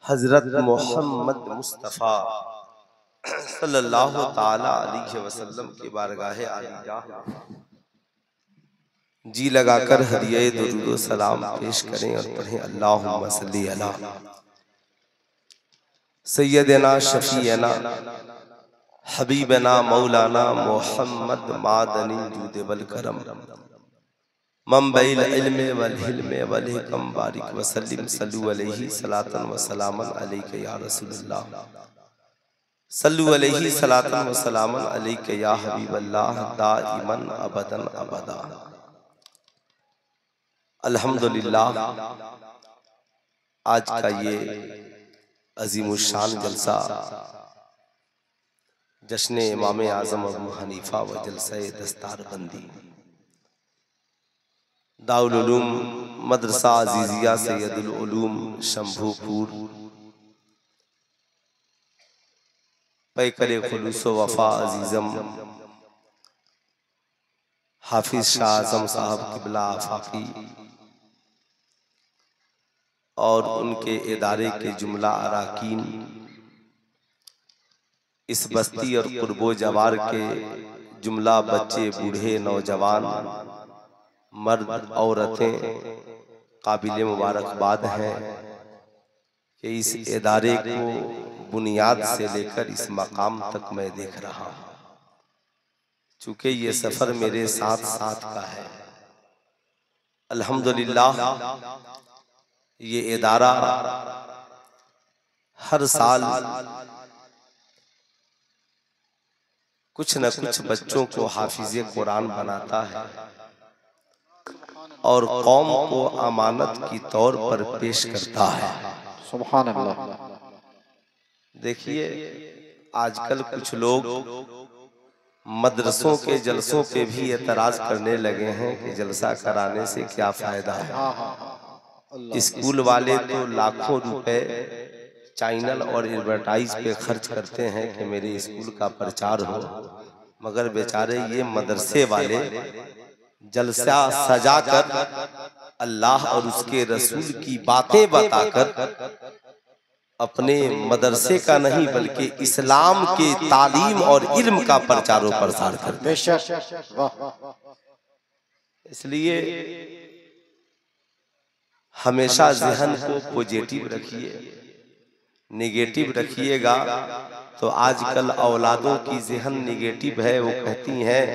हजरत मोहम्मद मुस्तफ़ा सल्लल्लाहु ताला अलैहि वसल्लम के बारगाहे आलिजा जी लगाकर हदिया दुरूद व सलाम पेश करें और पढ़ें अल्लाहुम्मा सल्ली अला सय्यदना शफीअना हबीबना मौलाना मोहम्मद मादनी जूद वल करम मंबइल इल्म वल हिल्म वल हिकम बारिक वसल्लिम सल्लु अलैहि सलातन व सलामन अलैका या रसूलल्लाह सल्लु अलैहि सलातन व सलामन अलैका या हबीबल्लाह दाइमन अबदन अबदा। अल्हम्दुलिल्लाह, आज का ये अजीमुशान जलसा जश्न इमाम आज़म अबू हनीफा व जलसा दस्तारबंदी दारुल उलूम मदरसा अजीजिया सैयदुल उलूम शंभूपुर पैकरे खुलूस वफा अजीजम हाफिज शाह आज़म साहब किबला आफाकी और उनके इदारे के जुमला अराकीन, इस बस्ती और कुर्बो जवार के जुमला बच्चे बूढ़े नौजवान मर्द औरतें काबिल मुबारकबाद हैं कि इस इदारे को बुनियाद से लेकर इस मकाम तक मैं देख रहा हूँ। चूंकि ये सफर मेरे साथ साथ का है, अल्हम्दुलिल्लाह ये इदारा हर साल कुछ न कुछ बच्चों को हाफिज़े कुरान बनाता है और कौम को अमानत की तौर पर पेश करता है। सुभान अल्लाह। देखिए, आजकल कुछ लोग मदरसों के जलसों पे भी एतराज करने लगे हैं कि जलसा कराने से क्या फायदा है। स्कूल वाले तो लाखों रुपए चैनल और एडवर्टाइज पे खर्च करते हैं कि मेरे स्कूल का प्रचार हो, मगर बेचारे ये मदरसे वाले जलसा सजाकर अल्लाह और उसके रसूल की बातें बताकर अपने मदरसे का नहीं बल्कि इस्लाम के तालीम और इल्म का प्रचार और प्रसार करते हैं। इसलिए हमेशा ज़हन को पॉजिटिव रखिए, नेगेटिव रखिएगा तो आजकल औलादों की ज़हन नेगेटिव है। वो कहती हैं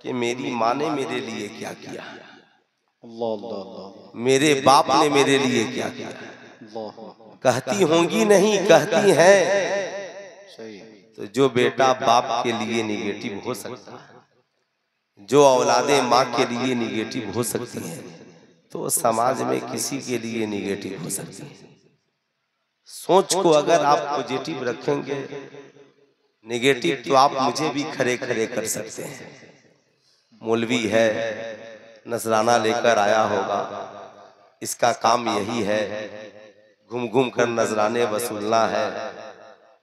कि मेरी माँ ने मेरे लिए क्या किया, मेरे बाप ने मेरे लिए क्या किया। कहती होंगी नहीं, कहती हैं। तो जो बेटा बाप के लिए निगेटिव हो सकता है, जो औलादे माँ के लिए निगेटिव हो सकती हैं, तो समाज में किसी के लिए निगेटिव हो सकती है। सोच को अगर आप पॉजिटिव रखेंगे, निगेटिव तो आप मुझे भी खड़े खड़े कर सकते हैं। मौलवी है, नजराना लेकर आया होगा, इसका काम यही है, घूम घूम कर नजराने वसूलना है,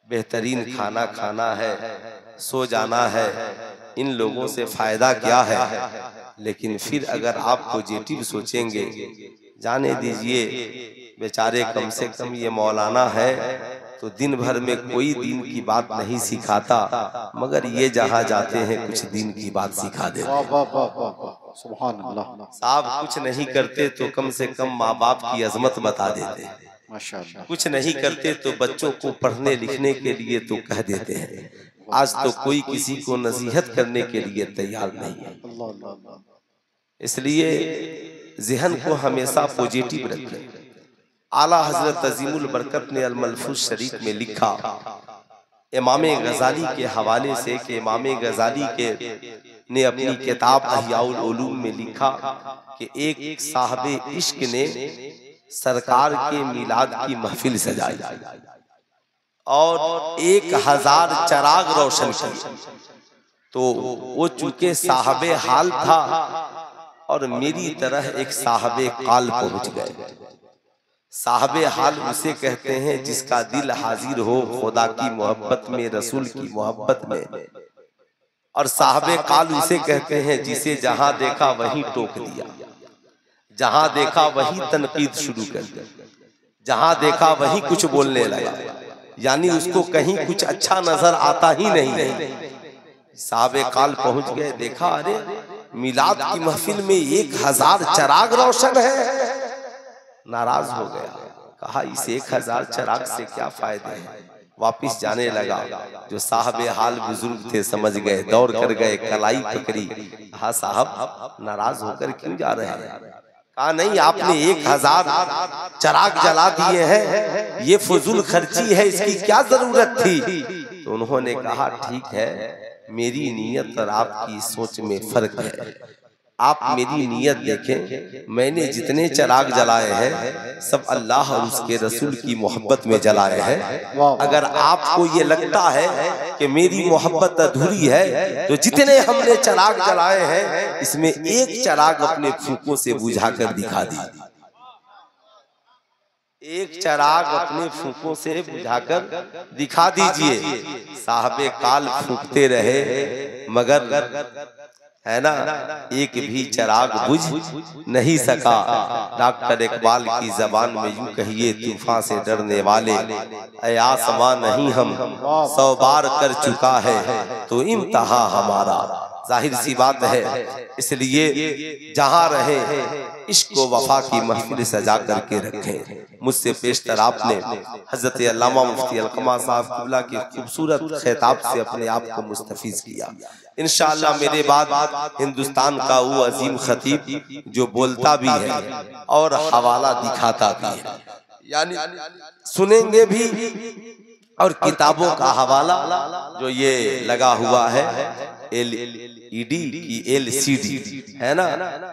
बेहतरीन खाना खाना है, सो जाना है। इन लोगों से फायदा क्या है। लेकिन फिर अगर आप पॉजिटिव सोचेंगे, जाने दीजिए बेचारे कम से कम ये मौलाना है तो दिन भर में कोई दीन की बात नहीं सिखाता, मगर ये जहाँ जाते हैं कुछ दीन की बात सिखा देते हैं। सुभान अल्लाह। साहब कुछ नहीं करते तो कम से कम माँ बाप की अजमत बता देते हैं, कुछ नहीं करते तो बच्चों को पढ़ने लिखने के लिए तो कह देते हैं। आज तो कोई किसी को नसीहत करने के लिए तैयार नहीं है। इसलिए ज़हन को हमेशा पॉजिटिव रखें। आला हजरत अजीमुल बरकत ने अल मलफूज शरीफ में लिखा, इमाम गजाली के हवाले से कि इमाम गजाली के ने अपनी किताब अहियाउल उलूम में लिखा कि एक साहबे इश्क ने सरकार के मिलाद की महफिल सजाई और 1000 चराग रोशन किए। तो वो चूंकि साहबे हाल था और मेरी तरह एक साहबे काल पहुंच गए। साहबे हाल उसे कहते हैं जिसका दिल हाजिर हो खुदा की मोहब्बत में, रसूल की मोहब्बत में। और साहबे काल उसे कहते हैं जिसे जहां देखा वहीं टोक दिया, जहां देखा वहीं तनकीद शुरू कर दी, जहां देखा वहीं कुछ बोलने लगा, यानी उसको कहीं कुछ अच्छा नजर आता ही नहीं। साहबे काल पहुंच गए, देखा अरे मिलाद की महफिल में 1000 चराग रोशन है। नाराज हो गया, कहा इस 1000 चराग से क्या फायदे हैं। वापिस जाने लगा। जो साहबे हाल बुजुर्ग थे समझ गए, दौड़ कर गए, कलाई पकड़ी। कहा साहब नाराज होकर क्यों जा रहे हैं। कहा नहीं, आपने 1000 चराग जला दिए हैं, ये फजूल खर्ची है, इसकी क्या जरूरत थी। तो उन्होंने कहा ठीक है, मेरी नीयत और आपकी सोच में फर्क है। आप मेरी नीयत देखें, मैंने जितने चराग जलाए हैं सब अल्लाह और उसके रसूल की मोहब्बत में जलाए हैं। अगर आपको ये लगता है कि मेरी मोहब्बत अधूरी है, तो जितने हमने चराग जलाए हैं इसमें एक चराग अपने फूकों से बुझा कर दिखा दीजिए। एक चराग अपने फूकों से बुझाकर दिखा दीजिए। साहबे काल फूकते रहे, मगर है ना एक भी चराग बुझ नहीं सका। डॉक्टर इकबाल की जबान में यूं कहिए, तूफान से डरने वाले ऐ आसमां नहीं हम 100 बार कर चुका है तो इम्तिहा हमारा। जाहिर सी बात है, इसलिए जहां रहे इश्क व वफा की महफिल सजा करके रखें। मुझसे पेशतर आपने हजरत अल्लामा मुफ्ती अलकमा साहब क़िबला के खूबसूरत खिताब से अपने आप को मुस्तफीज किया। इंशाअल्लाह मेरे बाद हिंदुस्तान का वो अजीम खतीब जो बोलता भी है और हवाला दिखाता भी है, यानी सुनेंगे भी और किताबों का हवाला जो ये लगा हुआ है LED की LCD है ना,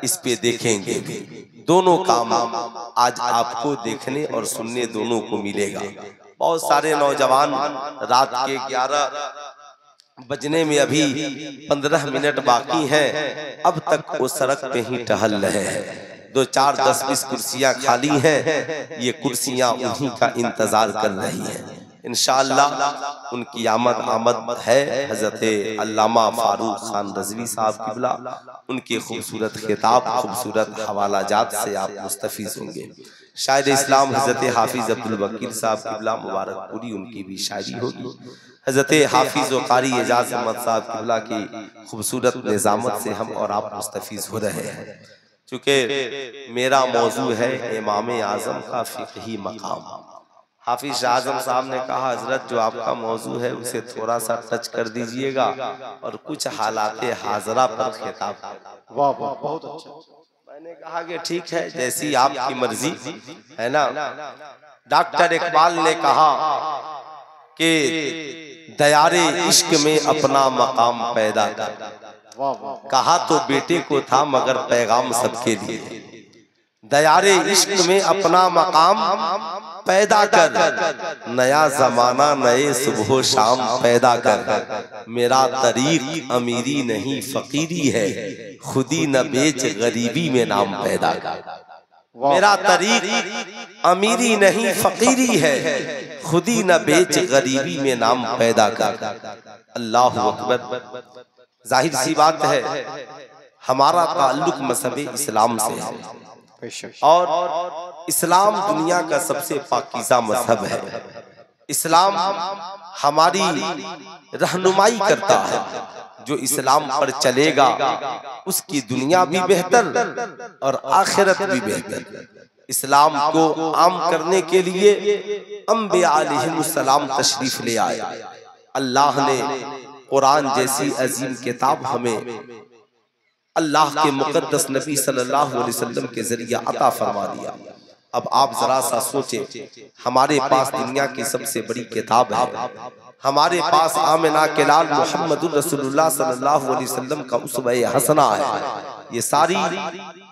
इस पे देखेंगे भी। दोनों काम आज आपको देखने और सुनने दोनों को मिलेगा। बहुत सारे नौजवान रात के 11 बजने में अभी 15 मिनट बाकी हैं, अब तक वो सड़क पे ही टहल रहे हैं। 2 4 10 20 कुर्सियां खाली हैं, ये कुर्सियां उन्हीं का इंतजार कर रही हैं। इंशाअल्लाह उनकी आमद है। हजरत अल्लामा फारूक खान रज़वी साहब क़िबला, उनके खूबसूरत खिताब खूबसूरत हवाला जात से आप मुस्तफीज होंगे। शायर इस्लाम हजरत हाफिज अब्दुल वकील साहब क़िबला मुबारकपुरी, उनकी भी शायरी होगी। हजरत हाफिज व कारी एजाज अहमद साहब क़िबला की खूबसूरत निज़ामत से हम और आप मुस्तफीज हो रहे हैं। चूँकि मेरा मौजू है इमाम आज़म का फ़िक़ही मकाम। हाफिज शाह आज़म साहब ने कहा, हजरत जो आपका मौजू है उसे थोड़ा सा टच कर दीजिएगा और कुछ हालाते हाजरा पर खिताब। वाह वाह, बहुत अच्छा। मैंने कहा कि ठीक है, जैसी आपकी मर्जी है ना। डॉक्टर इकबाल ने कहा कि दयारे इश्क में अपना मकाम पैदा कर। कहा तो बेटे को था मगर पैगाम सबके लिए। दयारे इश्क में अपना मकाम पैदा कर, नया जमाना नए सुबह शाम पैदा कर। मेरा तरीक अमीरी नहीं फकीरी है, खुदी न बेच गरीबी में नाम पैदा कर। मेरा तरीक अमीरी नहीं फकीरी है, खुदी न बेच गरीबी में नाम पैदा कर। अल्लाह अकबर। जाहिर सी बात है, हमारा ताल्लुक मज़हब इस्लाम से है और इस्लाम दुनिया का सबसे पाकीज़ा मजहब है। इस्लाम हमारी रहनुमाई करता है। जो इस्लाम पर चलेगा उसकी दुनिया भी बेहतर और आखिरत भी बेहतर। इस्लाम को आम करने के लिए अंबिया अलैहिमुस्सलाम तशरीफ ले आए। अल्लाह ने कुरान जैसी अजीम किताब हमें अल्लाह के मुकद्दस नबी सल्लल्लाहु अलैहि वसल्लम के जरिए अता फरमा दिया। अब आप जरा सा सोचें, हमारे पास दुनिया की सबसे बड़ी किताब है। हमारे पास आमिना के लाल मुहम्मदुर रसूलुल्लाह सल्लल्लाहु अलैहि वसल्लम का उसवा हसना है।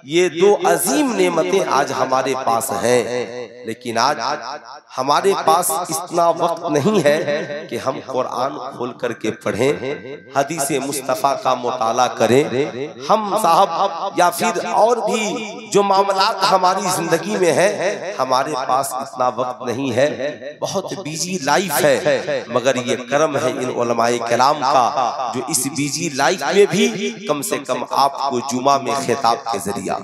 ये 2 अजीम नेमतें आज हमारे पास हैं, लेकिन आज हमारे पास इतना वक्त नहीं है कि हम कुरान खोल करके पढ़ें, हदीस मुस्तफ़ा का मुताला करें। हम साहब या फिर और भी जो मामलात हमारी जिंदगी में है, हमारे पास इतना वक्त नहीं है। बहुत बिजी लाइफ है, मगर ये करम है इन उलमाए कलाम का जो इस बिजी लाइफ में भी कम से कम आपको जुमा जुमा में खिताब के जरिया,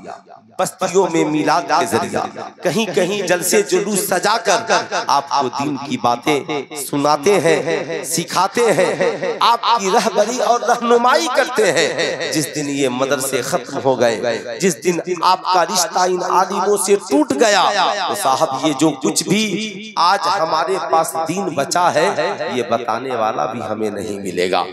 बस्तियों में मिलाद के जरिया, कहीं कहीं जलसे जुलूस सजाकर आपको दीन की बातें सुनाते हैं, सिखाते हैं, आपकी रहबरी और रहनुमाई करते हैं। जिस दिन ये मदरसे खत्म हो गए, जिस दिन आपका रिश्ता इन आलिमों से टूट गया, तो साहब ये जो कुछ भी आज हमारे पास दीन बचा है, ये बताने वाला भी हमें नहीं मिलेगा।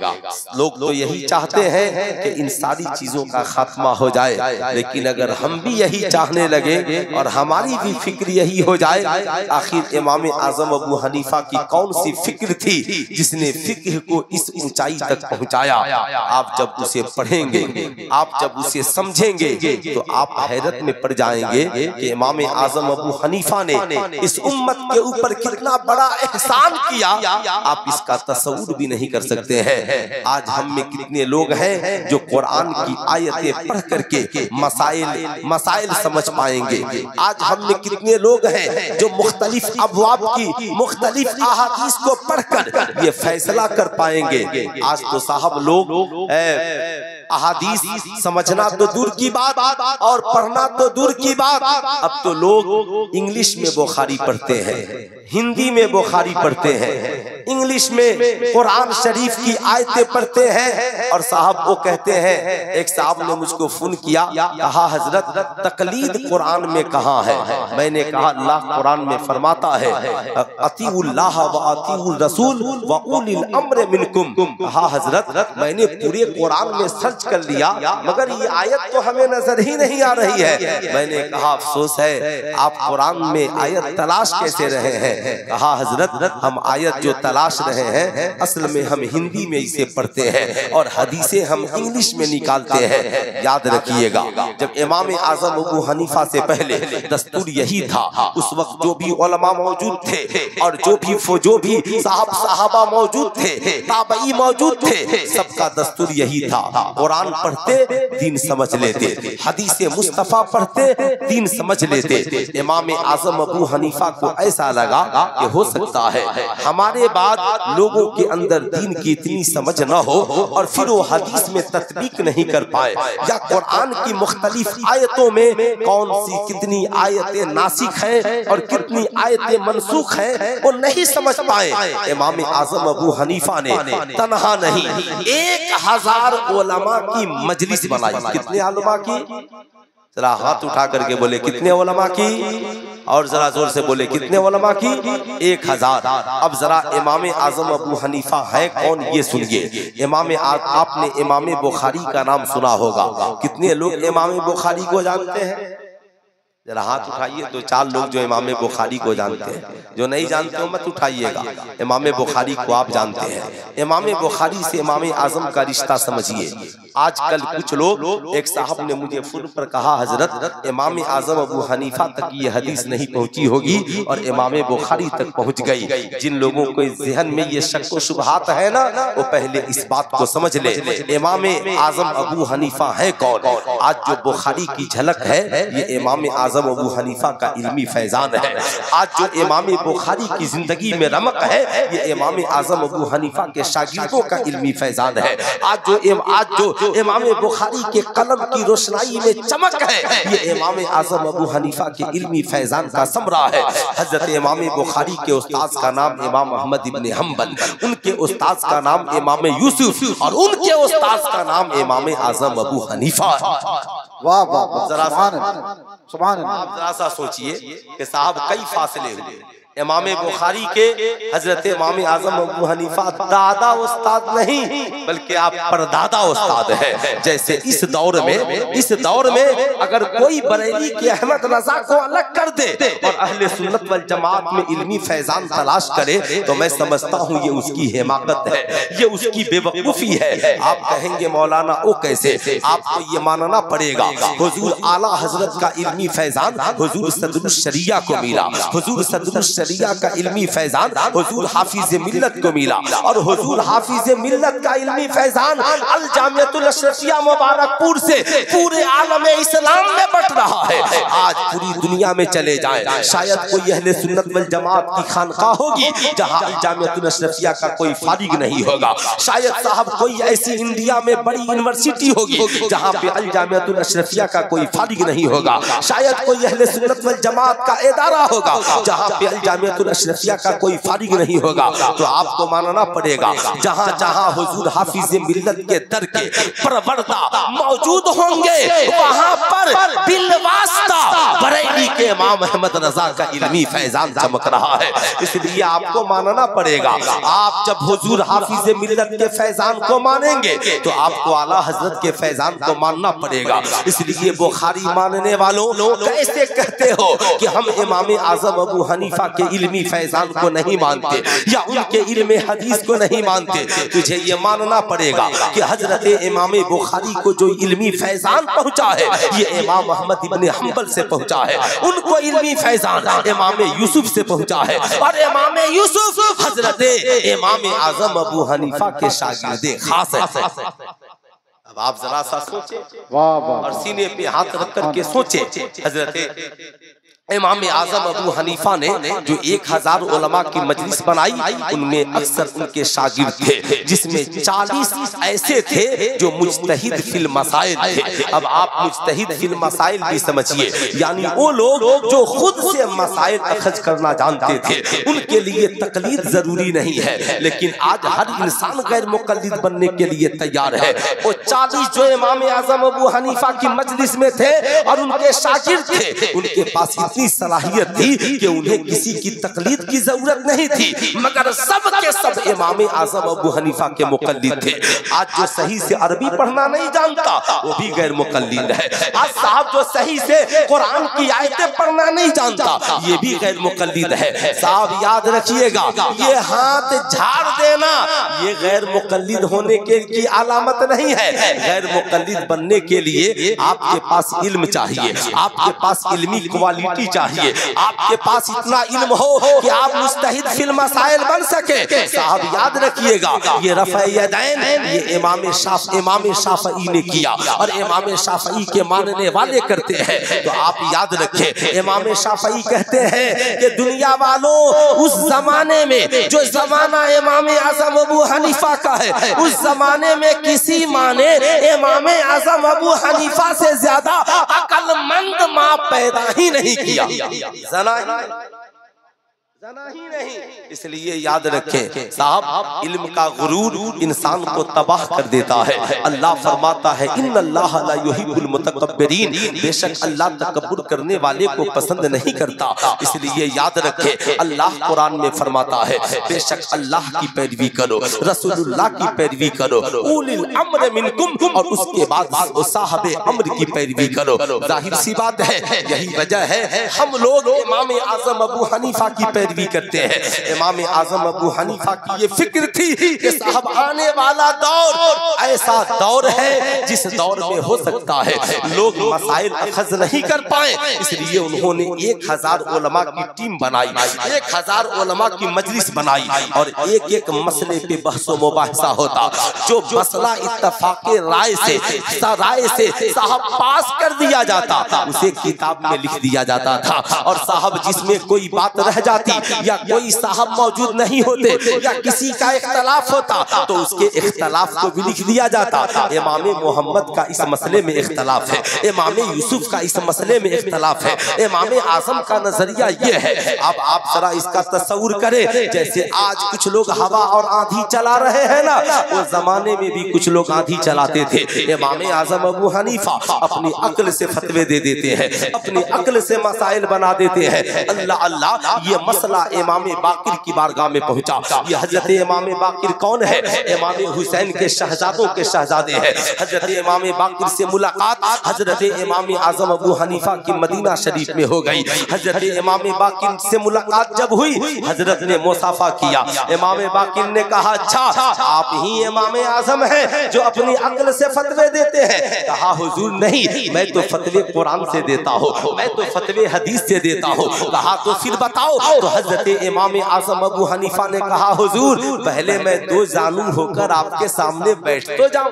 लोग तो यही चाहते हैं कि इन सारी चीजों का खात्मा हो जाए, लेकिन अगर हम भी यही चाहने लगे और हमारी भी फिक्र यही हो जाए, आखिर इमाम आजम अबू हनीफा की कौन सी फिक्र थी जिसने फिक्र को इस ऊंचाई तक पहुंचाया? आप जब उसे पढ़ेंगे, आप जब उसे समझेंगे, तो आप हैरत में पड़ जाएंगे कि इमाम आजम अबू हनीफा ने इस उम्मत के ऊपर कितना बड़ा एहसान किया, आप इसका तस्वुर भी नहीं कर सकते हैं। आज हम में कितने लोग हैं जो कुरान की आयतें पढ़ करके मसाइल समझ पाएंगे। आज हम में कितने लोग हैं जो मुख्तलिफ अबवाब की मुख्तलिफ अहादीस को पढ़कर ये फैसला कर पाएंगे। आज तो साहब लोग अहादीस समझना तो दूर की बात और पढ़ना तो दूर की बात, अब तो लोग इंग्लिश में बुखारी पढ़ते हैं, हिंदी में बुखारी पढ़ते हैं, इंग्लिश में कुरान शरीफ की आयतें पढ़ते हैं। और साहब वो कहते हैं, एक साहब ने मुझको फोन किया, कहा हजरत तकलीद कुरान में कहाँ है? मैंने कहा अल्लाह कुरान में फरमाता है अतीउल्लाह व अतीउर रसूल व उलिल अम्र मिनकुम। कहा हजरत मैंने पूरे कुरान में सर्च कर लिया, मगर ये आयत तो हमें नजर ही नहीं आ रही है। मैंने कहा अफसोस है, आप कुरान में आयत तलाश कैसे रहे हैं? कहा हजरत हम आयत जो तलाश रहे हैं, असल में हम हिंदी में इसे पढ़ते हैं और हदीसें हम इंग्लिश में निकालते हैं। याद रखिएगा, जब इमाम आजम अबू हनीफा से पहले दस्तूर यही था। उस वक्त जो भी उलमा मौजूद थे और जो भी साहबा मौजूद थे, ताबई मौजूद थे, सबका दस्तूर यही था। कुरान पढ़ते दीन समझ लेते, हदीस मुस्तफा पढ़ते दीन समझ लेते। इमाम आजम अबू हनीफा को ऐसा लगा कि हो सकता है हमारे बाद लोगों के अंदर दीन की इतनी समझ न हो और फिर वो हदीस में तत्बीक नहीं कर पाए, या कुरान की मुख्तलिफ आयतों में कौन सी कितनी आयतें नासिख हैं और कितनी आयतें मनसूख हैं, वो नहीं समझ पाए। इमाम आजम अबू हनीफा ने तन्हा नहीं 1000 उलमा की मजलिस बनाई। कितने उलमा की? जरा हाथ उठा करके बोले कितने उलमा की, और जरा जोर से बोले कितने उलमा की? 1000। अब जरा इमाम आजम अबू हनीफा है कौन ये सुनिए। आपने इमाम बुखारी का नाम सुना होगा, कितने लोग इमाम बुखारी को जानते हैं? जरा हाथ उठाइए, तो 4 लोग जो इमाम बुखारी को जानते हैं। जो नहीं जानते हो मत उठाइएगा। इमाम बुखारी को आप जानते हैं। इमाम बुखारी से इमाम आजम का रिश्ता समझिए। आजकल कुछ लोग, एक साहब ने मुझे फोन पर कहा हजरत इमाम आजम अबू हनीफा तक ये हदीस नहीं पहुंची होगी और इमाम बुखारी तक पहुंच गई। जिन लोगों को ज़हन में ये शक व शुबहात है ना, वो पहले इस बात को समझ ले, इमाम आजम अबू हनीफा है कौन? आज जो बुखारी की झलक है, ये इमाम आजम अबू हनीफा का इल्मी फैजान है। आज जो इमाम बुखारी की जिंदगी में रमक है, ये इमाम आजम अबू हनीफा के शागिर्दों का इल्मी फैजान है। आज जो इमाम बुखारी के कलम की रोशनाई में चमक है, ये इमाम आजम अबू हनीफा के इल्मी फैजान का समरा है। हजरत इमाम बुखारी के उस्ताद का नाम इमाम अहमद इब्न हम्बल, उनके उस्ताद का नाम इमाम यूसुफ और उनके उस्ताद का नाम इमाम आजम अबू हनीफा। वाह वाह, जरा सुभान अल्लाह। आप जरा सा सोचिए कि साहब कई फासले हुए। इमाम बुखारी के हजरत इमाम आजम अबू हनीफा दादा उस्ताद नहीं, बल्कि आप परदादा उस्ताद है। जैसे इस दौर में अगर कोई बरेली के अहमद रजा को अलग कर दे और अहले सुन्नत वल जमात में इल्मी फैजान तलाश करे, तो मैं समझता हूँ ये उसकी हिमाकत है, ये उसकी बेवकूफी है। आप कहेंगे मौलाना वो कैसे? आपको ये मानना पड़ेगा, हुजूर आला हजरत का इल्मी फैजान हुजूर सदरुश शरिया को मिला। हुजूर सदरुश शरिया का इल्मी फैजान हुजूर हाफिज मिल्लत को मिला और हुजूर हाफिज मिल्लत का इल्मी फैजान अल जामियतुल अशरफिया मुबारकपुर से पूरे आलम इस्लाम में बट रहा है। आज पूरी दुनिया में चले जाएं, शायद कोई अहले सुन्नत वल जमात की खानका होगी जहां अल जामियतुल अशरफिया का कोई फारिग नहीं होगा। शायद साहब कोई ऐसी इंडिया में बड़ी यूनिवर्सिटी होगी जहां पे अल जामियतुल अशरफिया का कोई फारिग नहीं होगा। शायद कोई अहले सुन्नत वल जमात का इदारा होगा जहां पे अल जामियतुल अशरफिया का कोई फारिग नहीं होगा। तो आपको मानना पड़ेगा जहां जहां हुजूर हाफिज मिल्लत के दर के परवरदा मौजूद होंगे वहां पर बिलवास्ता बरेली के इमाम अहमद रजा का इल्मी फैजान चमक रहा है। इसलिए आपको मानना पड़ेगा। आप जब हुजूर हाफिज मिल्लत के फैजान को मानेंगे तो आपको आला हजरत के फैजान को मानना पड़ेगा। इसलिए बुखारी मानने वालों कैसे कहते हो कि हम इमाम आजम अबू हनीफा के इल्मी फैजान को नहीं मानते या उनके इल्म हदीस को नहीं मानते? तुझे ये मानना पड़ेगा कि हजरत इमाम बुखारी को जो इल्मी फैजान पहुंचा है ये इमाम अहमद इब्न हंबल से पहुंचा है। उनको इल्मी फैजान इमाम यूसुफ से पहुंचा है और इमाम यूसुफ हजरत इमाम आजम अबू हनीफा के शागिर्दे खास है। अब आप जरा सा सोचे और सीने पे हाथ रख करके सोचे, हजरत इमाम आजम अबू हनीफा ने जो 1000 उलमा की मजलिस बनाई उनमें अक्सर उनके शागिर्द थे जिसमें 40 ऐसे थे जो मुज्तहिद फिल मसाइल थे। अब आप मुज्तहिद फिल मसाइल भी समझिए, यानी वो लोग जो खुद से मसाइल अखज करना जानते थे, उनके लिए तकलीद जरूरी नहीं है। लेकिन आज हर इंसान गैर मुकल्लिद बनने के लिए तैयार है। वो 40 जो इमाम आजम अबू हनीफा की मजलिस में थे और उनके शागिर्द थे, उनके पास इतनी सलाहियत थी कि उन्हें किसी की तकलीद की जरूरत नहीं थी, मगर सब के सब इमाम आजम अबू हनीफा के मुकल्लिद थे। आज जो सही से अरबी पढ़ना नहीं जानता वो भी गैर मुकल्लिद है। आज साहब जो सही से कुरान की आयतें पढ़ना नहीं जानता ये भी गैर मुकल्लिद है। साहब याद रखिएगा, ये हाथ झाड़ देना ये गैर मुकल्लिद होने की अलामत नहीं है। गैर मुकल्लिद बनने के लिए आपके पास इल्म चाहिए, आपके पास इल्मी क्वालिटी चाहिए, आपके पास इतना इल्म हो कि आप मुस्तहिद फिल मसाइल बन सके। साहब याद रखिएगा, ये रफ़े यदैन ये इमाम शाफ़ई ने किया और इमाम शाफ़ई के मानने वाले करते हैं। तो आप याद रखें, इमाम शाफ़ई कहते हैं कि दुनिया वालों उस जमाने में जो जमाना इमाम आज़म अबू हनीफा का है, उस जमाने में किसी माँ ने इमाम आज़म अबू हनीफा से ज्यादा अक्लमंद माँ पैदा ही नहीं किया, जना ही नहीं। इसलिए याद रखें साहब, इल्म का गुरूर इंसान को तबाह कर देता है। अल्लाह फरमाता है इन्नल्लाह ला युहिब्बुल मुतकब्बिरीन, बेशक अल्लाह तकब्बुर करने वाले को पसंद नहीं करता। इसलिए याद रखें, अल्लाह कुरान में फरमाता है बेशक अल्लाह की पैरवी करो, रसूलुल्लाह की पैरवी करो, उलिल अम्र मिनकुम, और उसके बाद साहबे अम्र की पैरवी करो। जाहिर सी बात है, यही वजह है हम लोग इमाम आजम अबू हनीफा की पैरवी करते हैं। इमाम आजम अबू हनीफा की ये फिक्र थी कि साहब आने वाला दौर ऐसा दौर है जिस दौर में हो सकता है लोग मसाइल अखज नहीं कर पाए, इसलिए उन्होंने 1000 उलमा की टीम बनाई, 1000 उलमा की मजलिस बनाई और एक एक मसले पे बहसो मुबाहिसा होता। जो मसला इत्तफाक़े राय से साहब पास कर दिया जाता उसे किताब में लिख दिया जाता था, और साहब जिसमें कोई बात रह जाती या कोई साहब मौजूद नहीं होते या किसी का इख्तलाफ होता तो उसके इख्तलाफ को भी लिख दिया जाता। इमाम मोहम्मद का इस मसले में इख्तलाफ है, इमाम यूसुफ का इस मसले में इख्तलाफ है, इमाम आजम का नजरिया ये है। अब आप जरा इसका तस्वुर करें, जैसे आज कुछ लोग हवा और आंधी चला रहे हैं ना, उस जमाने में भी कुछ लोग आंधी चलाते थे। इमाम आजम अबू हनीफा अपनी अक्ल से फतवे दे देते हैं, अपनी अक्ल से मसाइल बना देते हैं। अल्लाह अल्लाह, ये मसला इमाम बाकिर की बारगाह में पहुंचा। ये हजरत इमाम बाकिर कौन है? इमाम हुसैन के शहजादों के शहजादे हैं। हजरत इमाम बाकिर से मुलाकात हजरत इमाम आजम अबू हनीफा की मदीना शरीफ में हो गई। हजरत इमाम बाकिर से मुलाकात जब हुई, हजरत ने मुसाफा किया। इमाम बाकिर ने कहा अच्छा आप ही इमाम आजम हैं जो अपनी अक्ल से फतवे देते हैं? कहा हुजूर नहीं, मैं तो फतवे कुरान से देता हूँ, मैं तो फतवे हदीस से देता हूँ। कहा तो फिर बताओ। तो हजरत इमाम आज़म अबू हनीफा ने कहा हुजूर पहले मैं 2 जानू होकर आपके सामने बैठ तो जाऊं।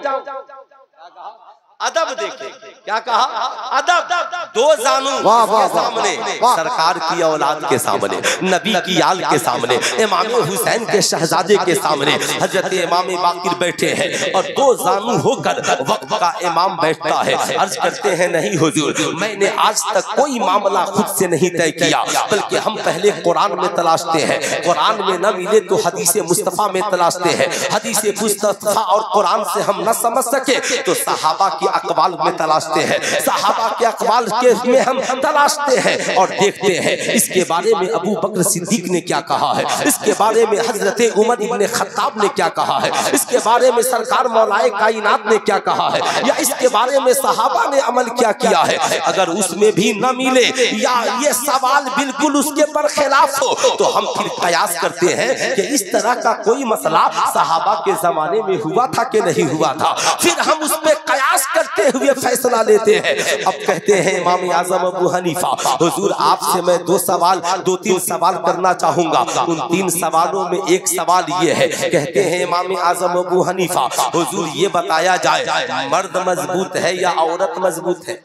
अदब देखे क्या कहा, अदब 2 जानू के सामने, सरकार की औलाद के सामने, नबी की आल के सामने, इमाम हुसैन के शहजादे के सामने हजरत इमाम बाकिर बैठे हैं और 2 जानू होकर वक्त का इमाम बैठता है। अर्ज करते हैं नहीं हुजूर मैंने आज तक कोई मामला खुद से नहीं तय किया, बल्कि हम पहले कुरान में तलाशते हैं, कुरान में न मिले तो हदीस मुस्तफा में तलाशते हैं, हदीस मुस्तफा और कुरान से हम न समझ सके तो सहाबा की अकवाल में तलाशते हैं, सहाबा के अकवाल के में हम तलाशते हैं और देखते हैं इसके बारे में अबू बकर सिद्दीक ने क्या कहा है, इसके बारे में हजरत उमर इब्ने खत्ताब ने क्या कहा है, इसके बारे में सरकार मौलाए कायनात ने क्या कहा है, या इसके बारे में सहाबा ने अमल क्या किया है। अगर उसमें भी न मिले या ये सवाल बिल्कुल उसके पर खिलाफ हो तो हम फिर कयास करते हैं कि इस तरह का कोई मसला सहाबा के जमाने में हुआ था कि नहीं हुआ था, फिर हम उस पर कयास करते हुए फैसला लेते हैं। अब कहते हैं इमाम आज़म अबू हनीफा हुजूर आपसे मैं 2-3 सवाल करना चाहूंगा। उन 3 सवालों में एक सवाल ये है, कहते हैं इमाम आज़म अबू हनीफा हुजूर ये बताया जाए मर्द मजबूत है या औरत मजबूत है।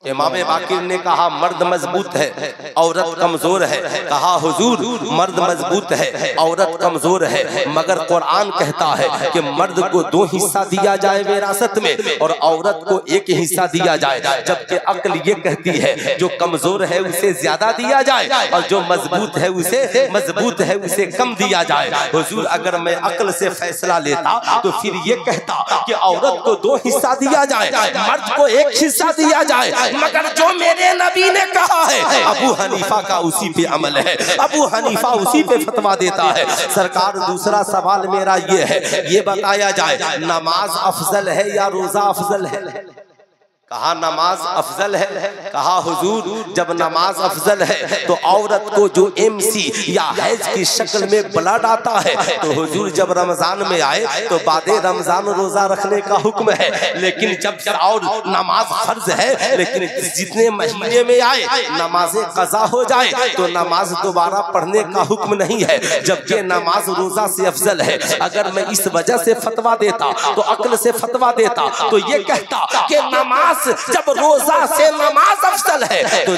इमाम बाकिर ने कहा मर्द मजबूत है औरत कमजोर है। कहा हुजूर मर्द मजबूत है औरत कमजोर है, मगर कुरान कहता है कि मर्द को 2 हिस्सा दिया जाए विरासत में और औरत को 1 हिस्सा दिया जाए, जबकि अक्ल ये कहती है जो कमजोर है उसे ज्यादा दिया जाए और जो मजबूत है उसे कम दिया जाए। हुजूर अगर मैं अक्ल से फैसला लेता तो फिर ये कहता कि औरत को 2 हिस्सा दिया जाए, मर्द को 1 हिस्सा दिया जाए, मगर जो मेरे नबी ने कहा है अबू हनीफा का उसी पे अमल है, अबू हनीफा उसी पे फतवा देता है। सरकार दूसरा सवाल मेरा ये है, ये बताया जाए नमाज अफजल है या रोजा अफजल है। कहा नमाज अफजल है। कहा हुजूर जब नमाज अफजल है तो औरत को जो MC या हैज की शक्ल में ब्लड आता है तो हुजूर जब रमजान में आए तो बादे रमजान रोजा रखने का हुक्म है, लेकिन जब और नमाज फर्ज है लेकिन जितने महीने में आए नमाज कज़ा हो जाए तो नमाज दोबारा पढ़ने का हुक्म नहीं है, जबकि नमाज रोजा से अफजल है। अगर मैं इस वजह से फतवा देता तो अक्ल से फतवा देता तो ये कहता कि नमाज जब रोजा से नमाज अफजल है तो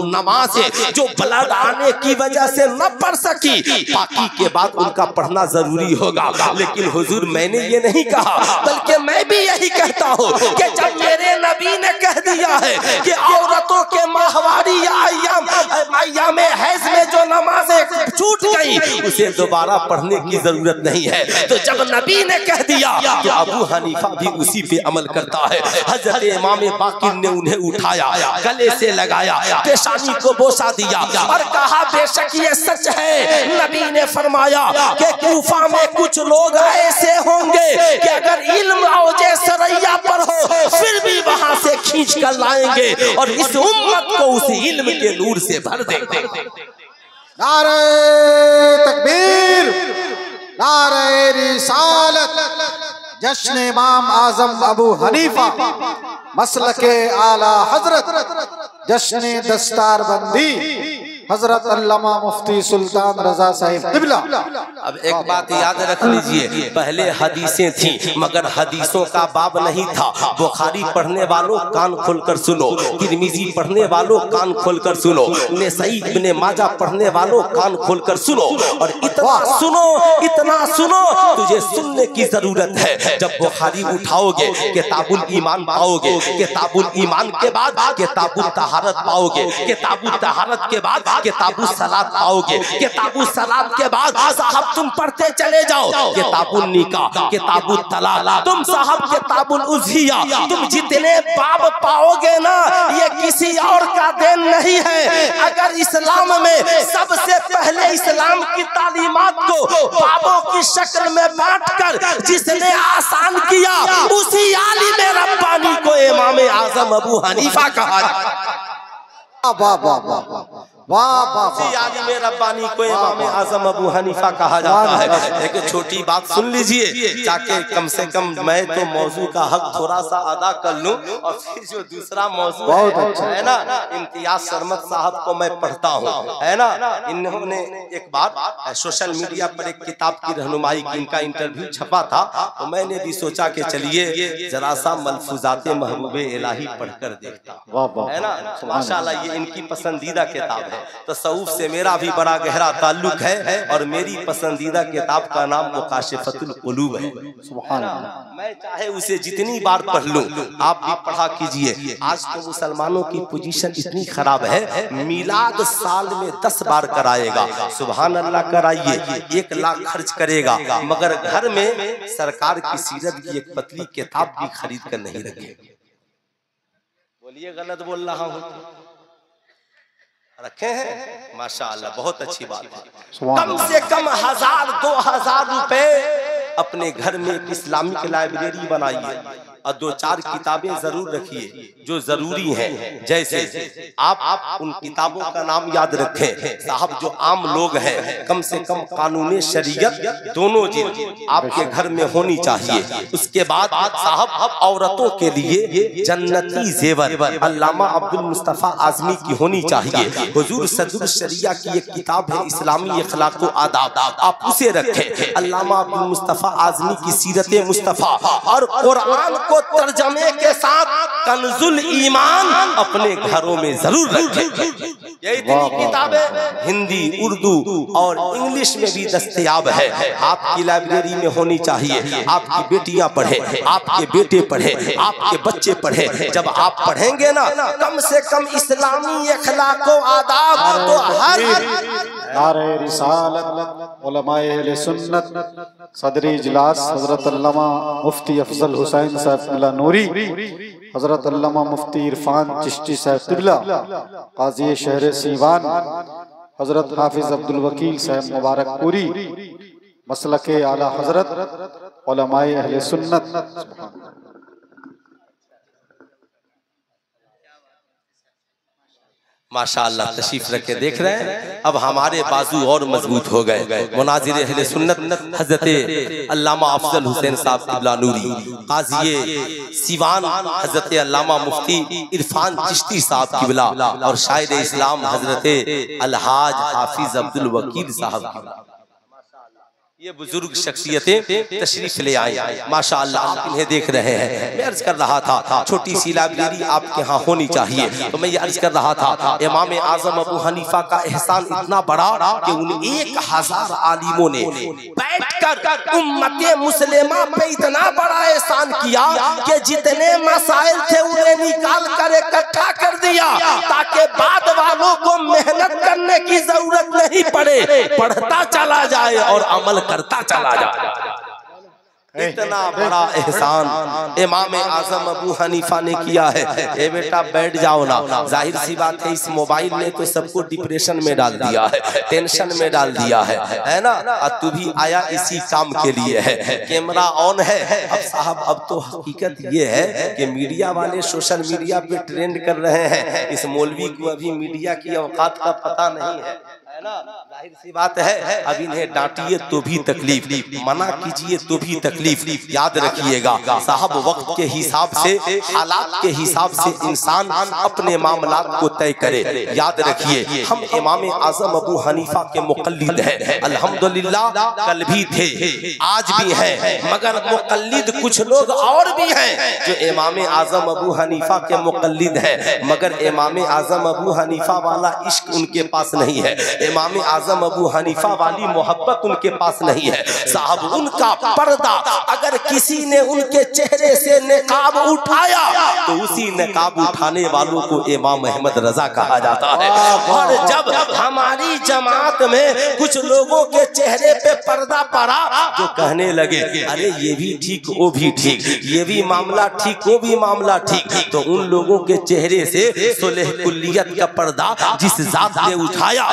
नमाज है जो ब्लड आने की वजह से न पढ़ सकी बाकी के बाद उनका पढ़ना जरूरी होगा। लेकिन हुजूर मैंने ये नहीं कहा, बल्कि मैं भी यही कहता हूँ कि जब मेरे नबी ने कह दिया है कि औरतों के माहवारी या अय्याम हैज में जो नमाजें छूट गई उसे दोबारा पढ़ने की जरूरत नहीं है, तो जब नबी ने कह दिया तो अबू हनीफा भी उसी पे अमल करता है। हजरत इमाम बाकिर ने उन्हें उठाया, गले से लगाया, पेशानी को बोसा दिया और कहा बेशक ये सच है, नबी ने फरमाया कि कूफा में कुछ लोग ऐसे होंगे कि अगर इल्म औजे सरैया पर हो फिर भी वहां से खींच कर लाएंगे और इस उम्मत को उस इल्म के नूर से भर देंगे। नारे तकबीर, नारे रिसालत, जश्न इमाम आज़म अबू हनीफा, मसलके आला हजरत, जश्न दस्तारबंदी हजरत अल्लामा मुफ्ती सुल्तान रजा साहिब क़िबला। अब एक बात याद रख लीजिए, पहले हदीसें थी मगर हदीसों का बाब नहीं था। बुखारी पढ़ने वालों कान खोलकर सुनो, तिरमिज़ी पढ़ने वालों कान खोलकर सुनो, नसई इब्ने माजा पढ़ने वालों कान खोलकर सुनो, और इतना सुनो तुझे सुनने की जरूरत है। जब बुखारी उठाओगे किताबुल ईमान पाओगे, किताबुल ईमान के बाद किताबुल तहारत पाओगे, किताबुल तहारत के बाद किताबुल सलात पाओगे, किताबुल सलात के बाद साहब तुम पढ़ते चले जाओ किताबुल निकाह, किताबुल तलाक, तुम साहब किताबुल उज़हिया, तुम जितने बाब पाओगे ना ये किसी और का देन नहीं है। अगर इस्लाम में सबसे पहले इस्लाम की तालीमात को बाबों की शक्ल में बांटकर जिसने आसान किया उसी आलिम रब्बानी को इमाम आज़म अबू हनीफा कहा। वाह वाह। आलिम रब्बानी को इमाम आजम अबू हनीफा कहा जाता है। एक छोटी बात सुन लीजिए ताकि कम से कम मैं तो मौजू का हक थोड़ा सा अदा कर लूं, और फिर जो दूसरा मौजू है ना, इम्तियाज सरमद साहब को मैं पढ़ता हूँ, है ना। इन्होंने एक बार सोशल मीडिया पर एक किताब की रहनुमाई की, इनका इंटरव्यू छपा था, तो मैंने भी सोचा कि चलिए जरा सा मलफूजाते महबूबे इलाही पढ़कर देखता हूं, है ना। माशाल्लाह ये इनकी पसंदीदा किताब है। तसव्वुफ से मेरा भी बड़ा गहरा ताल्लुक है, और मेरी पसंदीदा किताब का नाम मुकाशिफतुल कुलूब है। मैं चाहे उसे जितनी बार पढ़ लूं, आप भी पढ़ा कीजिए। आज तो मुसलमानों की पोजीशन इतनी खराब है, मिलाद साल में 10 बार कराएगा, सुभान अल्लाह कराइए, 1 लाख खर्च करेगा, मगर घर में सरकार की सीरत की एक पतली किताब भी खरीद कर नहीं रखेगा। बोलिए गलत बोल रहा हूँ? रखे हैं, माशाअल्लाह, बहुत अच्छी बात है। कम से कम 1000-2000 रुपए अपने घर में एक इस्लामिक लाइब्रेरी बनाइए, और 2-4 किताबें जरूर रखिए जो जरूरी हैं। जैसे आप उन किताबों का नाम याद रखें साहब, जो आम लोग हैं, कम से कम कानून शरीयत दोनों चीज आपके घर में होनी चाहिए। उसके बाद साहब औरतों के लिए जन्नती जेवर अल्लामा अब्दुल मुस्तफा आजमी की होनी चाहिए। हुजूर सदरुल शरिया की एक किताब है इस्लामी अखलाक व आदाब, आप उसे रखें। अल्लामा अब्दुल मुस्तफा आजमी की सीरत मुस्तफा और कुरान को तर्जमे के साथ कंजुल ईमान अपने घरों में जरूर रखें। ये इतनी किताबें हिंदी, उर्दू और इंग्लिश में भी दस्तयाब है, आपकी लाइब्रेरी में होनी चाहिए। आपकी बेटियां पढ़े, आपके बेटे पढ़े, आपके बच्चे पढ़े। जब आप पढ़ेंगे ना, कम से कम इस्लामी अखलाक व आदाब तो हर नारे रिसालत उलमाए अहले सुन्नत सदरी इजलास हजरत अल्लामा मुफ्ती अफजल हुसैन साहब नूरी, हजरत अल्लामा मुफ्ती इरफान चिश्ती साहब तिबला, काजी शहर सीवान हजरत हाफिज अब्दुल वकील साहब मुबारकपुरी, मसलके आला हजरत उलमाए अहले सुन्नत। माशाअल्लाह तशरीफ रखे, देख रहे हैं अब हमारे बाजू और मजबूत हो गए। मुनाजिर अहले सुन्नत हजरत अल्लामा अफजल हुसैन साहब तिबला नूरी, काज़ी सिवान हजरत अल्लामा मुफ्ती इरफान चिश्ती साहब किबला, और शायर इस्लाम हजरत अलहाज हाफिज अब्दुल वकील साहब किबला। ये बुजुर्ग शख्सियतें तशरीफ ले आई, माशाअल्लाह आप इन्हें देख रहे हैं। मैं अर्ज कर रहा था छोटी सी लाइब्रेरी आपके यहाँ होनी चाहिए। तो मैं ये अर्ज कर रहा था इमाम आजम अबू हनीफा का एहसान इतना बड़ा कि उन 1000 आलिमों ने बैठकर उम्मते मुस्लिमा पे इतना बड़ा एहसान किया कि जितने मसाइल थे उन्हें निकाल कर इकट्ठा कर दिया, ताकि बाद वालों को मेहनत करने की जरूरत नहीं पड़े, पढ़ता चला जाए और अमल करता चला जाए। इतना बड़ा एहसान इमाम आजम अबू हनीफा ने किया है। ए बेटा बैठ जाओ ना, जाहिर सी बात है इस मोबाइल ने तो सबको डिप्रेशन में डाल दिया है, टेंशन में डाल दिया है ना। अब तू भी आया इसी काम के लिए है, कैमरा ऑन है। अब साहब अब तो हकीकत ये है कि मीडिया वाले सोशल मीडिया पे ट्रेंड कर रहे हैं, इस मौलवी को अभी मीडिया की औकात का पता नहीं है ना। जाहिर सी बात है अब इन्हें डांटिए तो भी तकलीफ, मना कीजिए तो भी तकलीफ। याद रखिएगा साहब, वक्त के हिसाब से, हालात के हिसाब से इंसान अपने मामलात को तय करे। याद रखिए हम इमाम आजम अबू हनीफा के मुक़ल्लिद हैं, अल्हम्दुलिल्लाह कल भी थे आज भी हैं, मगर मुक़ल्लिद कुछ लोग और भी हैं जो इमाम आजम अबू हनीफा के मुक़ल्लिद हैं, मगर इमाम आजम अबू हनीफा वाला इश्क उनके पास नहीं है, इमाम आजम अबू हनीफा वाली मोहब्बत उनके पास नहीं है। साहब उनका पर्दा अगर किसी ने उनके चेहरे से निकाब उठाया तो उसी निकाब उठाने वालों को इमाम अहमद रजा कहा जाता है। और जब हमारी जमात में कुछ लोगों के चेहरे पे पर्दा पड़ा जो कहने लगे अरे ये भी ठीक वो भी ठीक, ये भी मामला ठीक वो भी मामला ठीक, तो उन लोगों के चेहरे से सुलह कुल्लियत का पर्दा जिस जात ने उठाया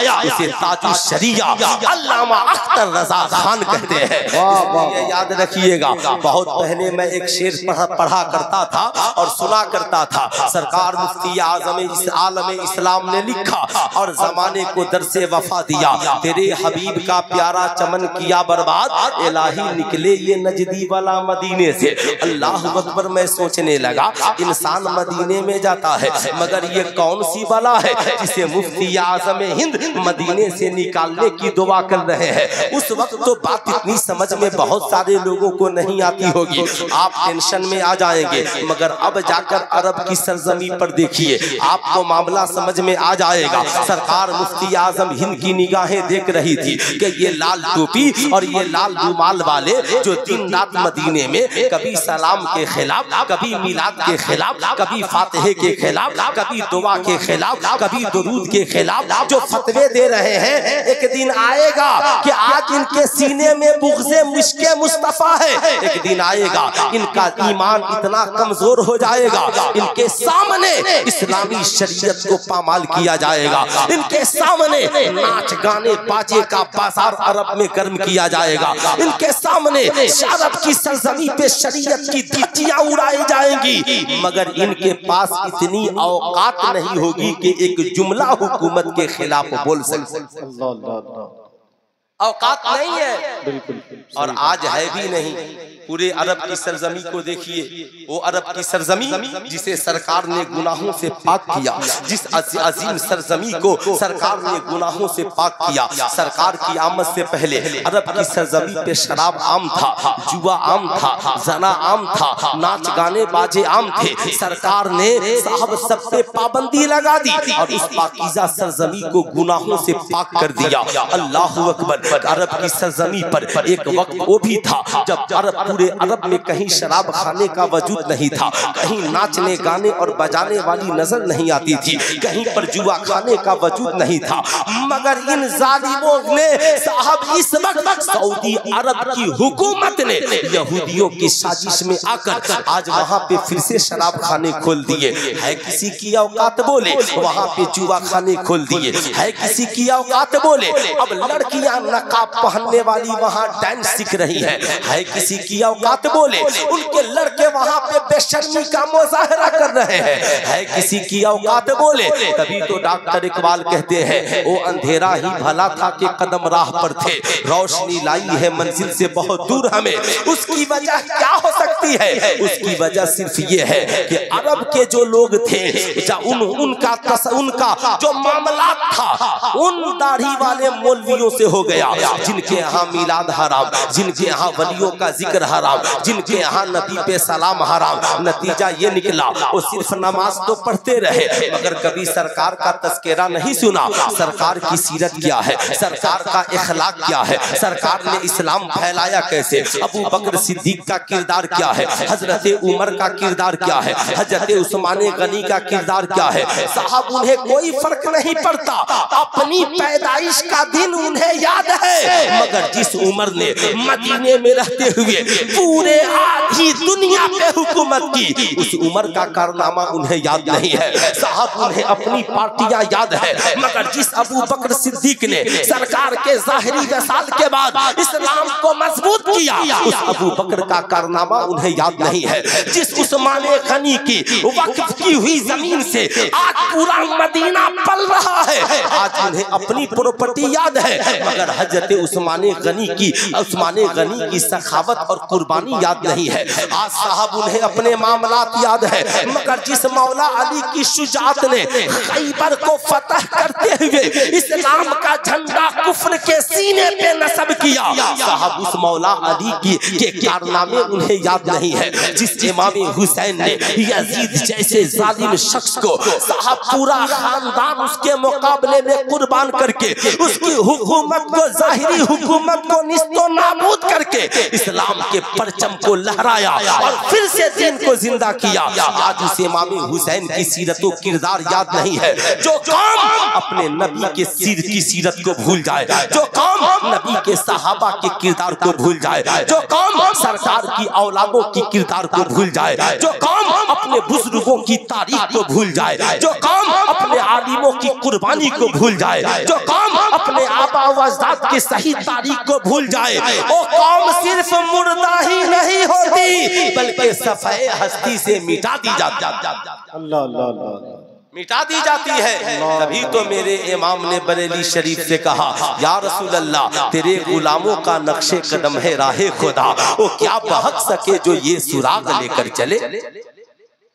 जिसे ताजुश शरिया अल्लामा अख्तर रजा खान कहते हैं। ये याद रखिएगा, बहुत पहले मैं एक शेर पढ़ा करता था और सुना करता था। सरकार मुफ्ती आलम इस्लाम ने लिखा और जमाने को दरसे वफा दिया, तेरे हबीब का प्यारा चमन किया बर्बाद, इलाही निकले ये नजदी वाला मदीने से। अल्लाह अकबर, मैं सोचने लगा इंसान मदीने में जाता है मगर ये कौन सी बला है जिसे मुफ्ती आज़म हिंद मदीने से निकालने की दुआ कर रहे हैं। उस वक्त तो बात इतनी समझ में बहुत सारे लोगों को नहीं आती होगी, आप टेंशन में आ जाएंगे, मगर अब जाकर अरब की सरजमी पर देखिए आपको मामला समझ में आ जाएगा। सरकार मुफ्ती आज़म हिंद की निगाहें देख रही थी कि ये लाल टोपी और ये लाल रुमाल वाले जो दिन रात मदीने में कभी सलाम के खिलाफ, कभी मिलाद के खिलाफ, कभी फातिहे के खिलाफ, कभी दुआ के खिलाफ, कभी दुरूद के खिलाफ जो फतवे दे रहे हैं, एक दिन आएगा कि आज इनके सीने में बुग़्ज़े मुश्के मुस्तफ़ा है। एक दिन आएगा इनका ईमान इतना कमजोर हो जाएगा, इनके सामने इस्लामी शरीयत को पामाल किया जाएगा, इनके सामने नाच गाने बाजे का बाजार अरब में गर्म किया जाएगा, इनके सामने अरब की सरजमी पे शरीयत की धज्जियां उड़ाई जाएंगी, मगर इनके पास इतनी औकात नहीं होगी कि एक जुमला हुकूमत के खिलाफ बोल सके। औकात नहीं है बिल्कुल, और आज है भी नहीं। पूरे अरब की सरजमी को देखिए, वो अरब की सरजमी जिसे सरकार ने गुनाहों से पाक किया, जिस अजीम सरजमी को सरकार ने गुनाहों से पाक किया। सरकार की आमद से पहले अरब की सरजमी पे शराब आम था, जुआ आम था, जना आम था, नाच गाने बाजे आम थे। सरकार ने साहब सब पे पाबंदी लगा दी और उस पाकीज़ा सरजमी को गुनाहों से पाक कर दिया। अल्लाहु अकबर। अरब की सरजमी पर एक वक्त वो भी था जब पूरे अरब में कहीं शराब खाने का वजूद नहीं था, कहीं नाचने गाने और बजाने वाली नजर नहीं आती थी, कहीं पर जुआ खाने का वजूद नहीं था, मगर इन जालिमों ने साहब इस वक्त सऊदी अरब की हुकूमत ने यहूदियों की साजिश में आकर आज वहाँ पे फिर से शराब खाने खोल दिए। है किसी की औकात बोले वहाँ पे जुआ खाने खोल दिए, है किसी की औकात बोले अब लड़कियां नकाब पहनने वाली वहाँ डांस सीख रही है किसी की औकात बोले उनके लड़के वहाँ पे बेशर्मी का मुजाहरा कर रहे हैं, है किसी की औकात बोले तभी तो डॉक्टर इकबाल कहते हैं वो अंधेरा ही भला था कि कदम राह पर थे, रोशनी लाई है मंजिल से बहुत दूर हमें। उसकी वजह क्या हो सकती है? उसकी वजह सिर्फ ये है कि अरब के जो लोग थे उनका जो मामला था उन दाढ़ी वाले मौलवियों से हो गया, जिनके यहाँ मिलाद हराम, जिनके यहाँ वलियों का जिक्र हराम, जिनके यहाँ नबी पे सलाम हराम। नतीजा ये निकला वो सिर्फ नमाज तो पढ़ते रहे मगर कभी सरकार का तस्करा नहीं सुना। सरकार की सीरत क्या है, सरकार का इखलाक क्या है, सरकार ने इस्लाम फैलाया कैसे, अबू बकर सिद्दीक का किरदार क्या है, हजरत उमर का किरदार क्या है, हजरत उस्मान गनी का किरदार क्या है। साहब उन्हें कोई फर्क नहीं पड़ता, अपनी पैदाइश का दिन उन्हें याद है, मगर जिस उमर ने मदीने में रहते हुए पूरे आधी दुनिया पे हुकूमत की उस उमर का कारनामा उन्हें याद नहीं है। साहब उन्हें अपनी पार्टियां याद है, मगर जिस अबू बकर सिद्दीक ने सरकार के जाहिरी वसाल के बाद इस्लाम को मजबूत किया उस अबू बकर का कारनामा उन्हें याद नहीं है। जिस उस्मान गनी की वक्फ की हुई जमीन से आज पूरा मदीना पल रहा है, आज उन्हें अपनी प्रॉपर्टी याद है, मगर हजरत उस्मान गनी की सखावत और कुर्बानी याद नहीं है। आज साहब उन्हें अपने मामलात याद है, मगर जिस मौला अली की शुजाअत ने खैबर को फतह करते हुए इस्लाम का झंडा कुफ्र के सीने पे नस्ब किया, साहब उस मौला अली के कारनामे उन्हें याद नहीं है। जिस इमाम हुसैन ने यजीद जैसे जालिम शख्स को साहब पूरा खानदान उसके मुकाबले में कुर्बान करके उसकी हुकूमत को जाहिरी हुकूमत को निस्तो नाबूद करके इस्लाम के परचम को लहराया और फिर से दीन को जिंदा किया। आज उसे इमाम हुसैन की सीरत और किरदार याद नहीं है। जो कौम अपने नबी के सिर की सीरत को भूल जाए, जो कौम नबी के सहाबा के किरदार को भूल जाए, जो कौम सरकार की औलादों की किरदार को भूल जाए, जो कौम अपने बुजुर्गों की तारीख को भूल जाए, जो कौम अपने आलिमों की कुर्बानी को भूल जाए, जो कौम अपने आबा व अजदाद की सही तारीख को भूल जाए, वो कौम सिर्फ मुर्दा ही नहीं होती बल्कि सफाए हस्ती से मिटा दी जाती, अल्लाह अल्लाह अल्लाह मिटा दी जाती है। तभी तो मेरे इमाम ने बरेली शरीफ से कहा, या रसूल अल्लाह तेरे गुलामों का नक्शे कदम है राहे खुदा, वो क्या बहक सके जो ये सुराग लेकर चले,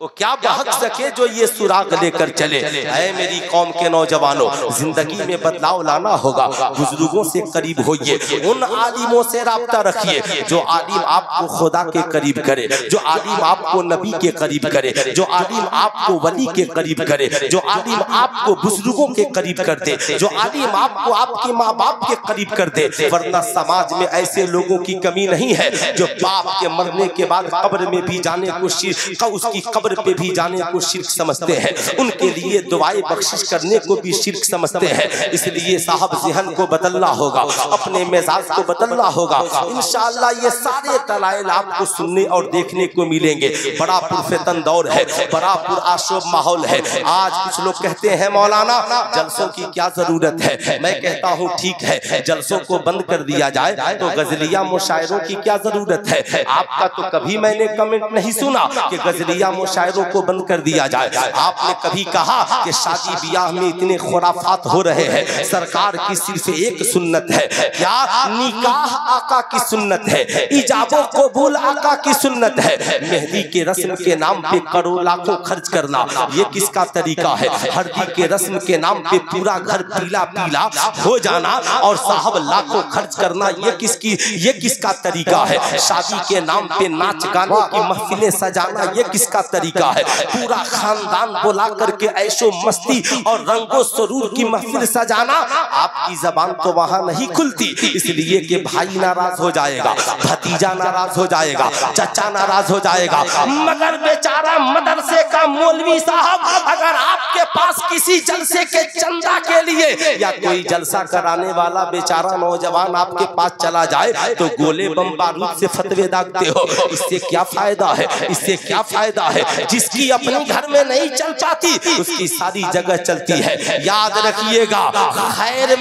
वो क्या बहक सके जो ये सुराग लेकर चले। ऐ मेरी कौम के नौजवानों, जिंदगी में बदलाव लाना होगा, बुजुर्गों से करीब होइए, उन आलिमों से राब्ता रखिए जो आलिम आपको खुदा के करीब करे, जो आलिम आपको नबी के करीब करे, जो आलिम आपको वली के करीब करे, जो आलिम आपको बुजुर्गों के करीब कर दे, जो आलिम आपको आपके माँ बाप के करीब कर दे। वरना समाज में ऐसे लोगों की कमी नहीं है जो बाप के मरने के बाद कब्र में भी जाने को शिर्क, उसकी कब्र पे भी जाने को शिर्क समझते हैं, उनके लिए दुआएं बख्शिश करने को भी शिर्क समझते हैं। इसलिए साहब ज़हन को बदलना होगा, अपने मिजाज को बदलना होगा। इंशाअल्लाह ये सारे दलाइल आपको सुनने और देखने को मिलेंगे। बड़ा पुरफितन दौर है, बड़ा पुरआशोब माहौल है। आज कुछ लोग कहते हैं मौलाना जलसों की क्या जरूरत है। मैं कहता हूँ ठीक है, जलसों को बंद कर दिया जाए तो गजलिया मुशायरों की क्या जरूरत है। आपका तो कभी मैंने कमेंट नहीं सुना कि गजलिया मुशायरों को बंद कर दिया जाए। आपने कभी कहा कि शादी ब्याह में इतने खुराफात हो रहे हैं, सरकार की सिर्फ एक सुन्नत है, क्या निकाह आका की सुन्नत है, इजाबो कबूल आका की सुन्नत है। मेहंदी के रस्म के नाम पे करोड़ लाखों खर्च करना ये किसका तरीका है। हल्दी के रस्म के नाम पे पूरा घर पीला पीला हो जाना और साहब लाखों खर्च करना ये किसका तरीका है। शादी के नाम पे नाच गाने की महफिलें सजाना ये किसका तरीका है। पूरा खानदान बुला करके ऐशो मस्ती और रंगो सरूर की महफिल सजाना, आपकी जबान तो वहां नहीं खुलती, इसलिए कि भाई नाराज हो जाएगा, भतीजा नाराज हो जाएगा, चचा नाराज हो जाएगा। मगर बेचारा मदरसे का मौलवी साहब अगर आपके पास किसी जलसे के चंदा के लिए या कोई जलसा कराने वाला बेचारा नौजवान आपके पास चला जाए तो गोले बम बारूद से फतवे दागते हो। इससे क्या फायदा है, इससे क्या फायदा है। जिसकी अपने घर में नहीं चल पाती उसकी सारी जगह चलती है। याद रखिएगा, खैर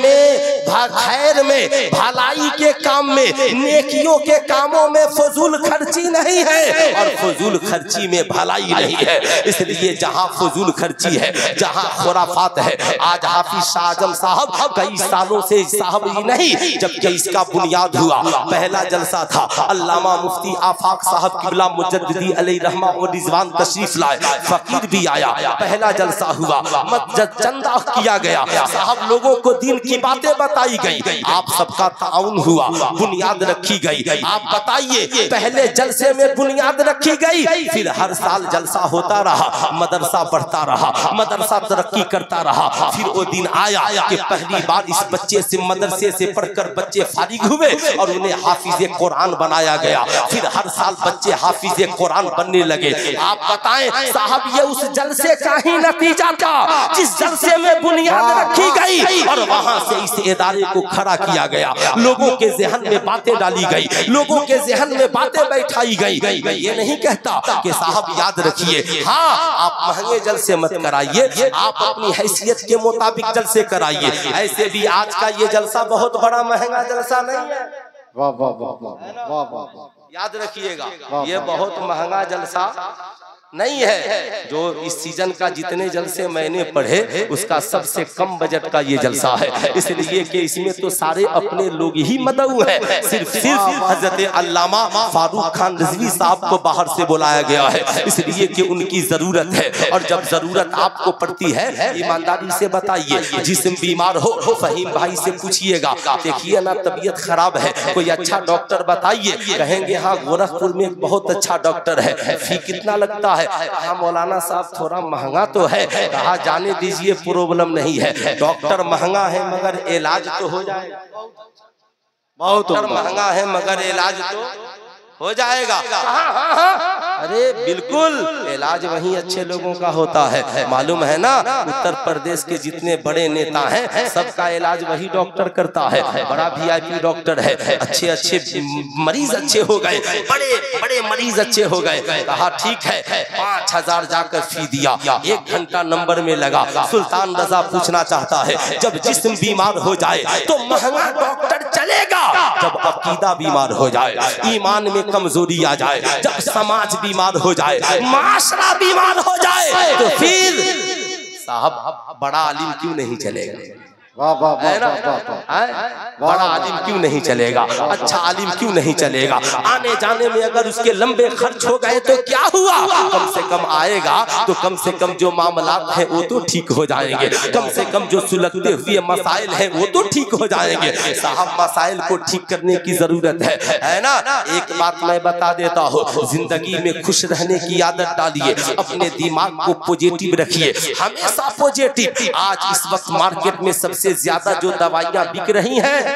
में भलाई के काम में, नेकियों के कामों में फजूल खर्ची नहीं है और फजूल खर्ची में भलाई नहीं है। इसलिए जहां फजूल खर्ची है, जहां खुराफात है। आज हाफिज शाह आजम साहब कई सालों से साहब ही नहीं जबकि इसका बुनियाद हुआ, पहला जलसा था। अल्लामा मुफ्ती आफाक साहब किबला मुजद्दिदी अलैहि रहमा व रिजवान तशरीफ लाए, फकीर भी आया, पहला जलसा हुआ, मस्जिद चंदा किया गया, साहब लोगों को दीन की बातें बताई गई, आप सबका ताउन हुआ, बुनियाद रखी गई। आप बताइए, पहले जलसे में बुनियाद रखी गई, फिर हर साल जलसा होता रहा, मदरसा बढ़ता रहा, मदरसा तरक्की करता रहा। फिर वो दिन आया कि पहली बार इस बच्चे से मदरसे से पढ़कर बच्चे फारिग हुए और उन्हें हाफिज कुरान बनाया गया। फिर हर साल बच्चे हाफिज कुरान बनने लगे। आप बताएं साहब, ये उस जलसे का ही नतीजा था जिस जलसे में बुनियाद रखी गई और वहां से इस इदारे को खड़ा किया गया, लोगों के ज़हन में बातें डाली गई, लोगों के ज़हन में बातें बैठाई गई। मैं ये नहीं कहता कि साहब याद रखिए, हाँ आप महंगे जलसे मत कराइए, आप अपनी हैसियत के मुताबिक जलसे कराइए। ऐसे भी आज का ये जलसा बहुत बड़ा महंगा जलसा नहीं है। वाह वाह वाह वाह वाह, याद रखिएगा, ये बहुत महंगा जलसा नहीं है। जो इस सीजन का जितने जलसे मैंने पढ़े उसका सबसे कम बजट का ये जलसा है, इसलिए कि इसमें तो सारे अपने लोग ही मदऊ हैं। सिर्फ हजरत अल्लामा फारूक खान रिजवी साहब को बाहर से बुलाया गया है, इसलिए कि उनकी जरूरत है। और जब जरूरत आपको पड़ती है, ईमानदारी से बताइए, जिस्म बीमार हो फहीम भाई से पूछिएगा, देखिए ना तबीयत खराब है, कोई अच्छा डॉक्टर बताइए। कहेंगे हाँ गोरखपुर में एक बहुत अच्छा डॉक्टर है, फी कितना लगता है? कहा मौलाना साहब थोड़ा महंगा तो है। कहा जाने दीजिए, प्रॉब्लम नहीं है, डॉक्टर महंगा है मगर इलाज तो हो जाएगा। बहुत महंगा है मगर इलाज तो हो जाएगा। अरे बिल्कुल, इलाज वहीं अच्छे लोगों का होता है। मालूम है ना, उत्तर प्रदेश के जितने बड़े नेता हैं सबका इलाज वही डॉक्टर करता है। बड़ा VIP डॉक्टर है। अच्छे अच्छे मरीज अच्छे हो गए, बड़े बड़े मरीज अच्छे हो गए। कहा ठीक है, 5000 जाकर फी दिया। 1 घंटा नंबर में लगा। सुल्तान रजा पूछना चाहता है, जब जिस्म बीमार हो जाए तो महंगा डॉक्टर चलेगा, जब अकीदा बीमार हो जाए, ईमान में कमजोरी आ जाए, जब समाज बीमार हो जाए, माशरा बीमार हो जाए, तो फिर साहब बड़ा आलिम क्यों नहीं चलेगा? वाह वाह वाह बड़ा आलिम क्यों नहीं चलेगा? अच्छा आलिम क्यों नहीं चलेगा? आने जाने में अगर उसके लंबे खर्च हो गए तो क्या हुआ? कम से कम आएगा तो कम से कम जो मामलात हैं वो तो ठीक हो जाएंगे। कम से कम जो सुलगते हुए मसाइल हैं वो तो ठीक हो जाएंगे। साहब मसाइल को ठीक करने की जरूरत है ना। एक बात मैं बता देता हूँ, जिंदगी में खुश रहने की आदत डालिए, अपने दिमाग को पॉजिटिव रखिए, हमेशा पॉजिटिव। आज इस वक्त मार्केट में सबसे ज्यादा जो दवाइयाँ बिक रही हैं